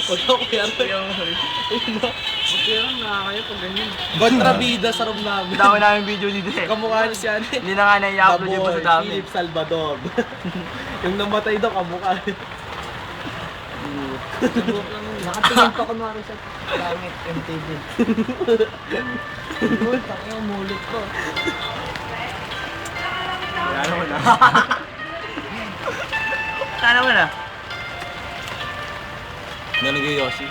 Huwag ako kaya Buti lang nakakaya pag ganyan. kontrabida sa room namin. Dami namin video dito eh. Kamukha niya si ano eh. Hindi na nga na-i-upload yung Baboy, sa dami. Philip Salvador. Yung namatay daw kamukha. Nakatingin pa kunwari sa langit MTV. Yun, taki yung mulot ko. Wala naman na. Wala naman na. Nalagay Yossi.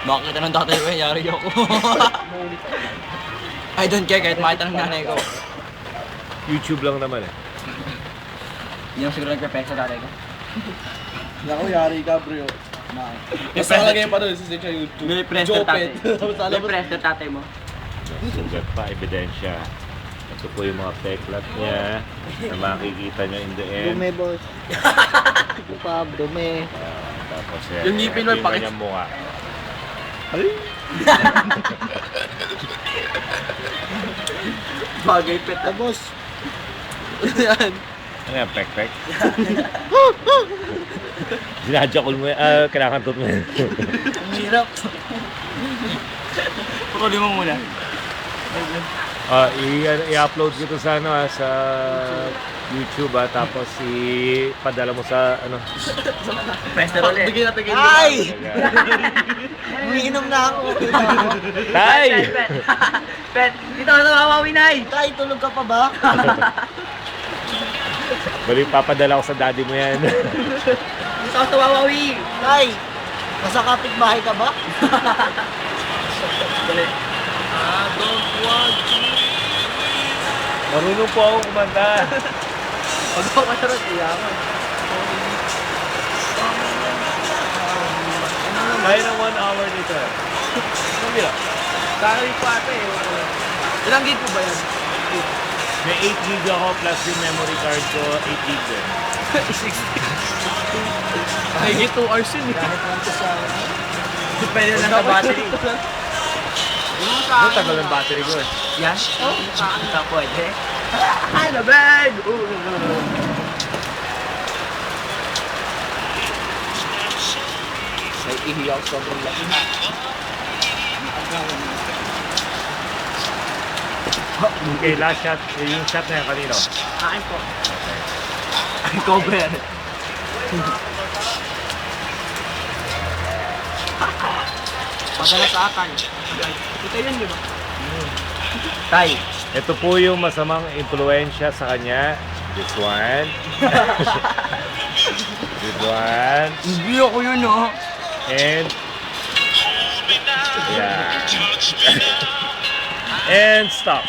Makakita ng tatay ko, yari ako. I don't care kahit makita ng nanay ko. YouTube lang naman eh. Hindi naman siguro nagpe-pek sa tatay ko. Naku, yari ka bro. Mas nakalagay pa doon sa YouTube. May press na tatay. Jopet. May press na tatay mo. Sugat pa, ebidensya. Ito po yung mga peklat niya na makikita nyo in the end. Dume, boss. Ito pa, dume. Tapos Yung ngipin mo, yung pakit- kanyang mukha. Bagay pet. Tapos, Yan. Ano yan, pek-pek? Sinajakol mo yan, kinakantot mo yan. ang hirap. Pukuli mo muna. I-upload ko to sa sa YouTube tapos ipadala mo sa Press na ulit. Bigyan natin kayo. Ay! Umiinom na ako. Tay! Pet. Pet. Dito ka sa Wawawi na eh. Tay, tulog ka pa ba? Bali papadala ko sa daddy mo yan. Dito ka sa Wawawi. Tay, nasa kapitbahay ka ba? Dali. Marunong po ako kumanta. Pag ako masarap, iyaman. Kaya ng 1 hour dito. Kakalit pa ata eh. Ilang gig po ba yan? May 8 gig ako plus yung memory card ko, 8 gig din. Higit 2 hours yun eh. Kahit lang to sa... Depende lang sa battery. Ano tagal ng battery ko eh. Yan? Oo. Hindi pwede. Ay, labag! May ihiyaw sobrang laki. Okay, last shot. Yung shot na yan kanino? Akin po. Ay, cover. Padala sa akin. Ito yun, di ba? Tay. Ito po yung masamang impluensya sa kanya. This one. This one. Hindi ako yun, no? And yeah. And stop.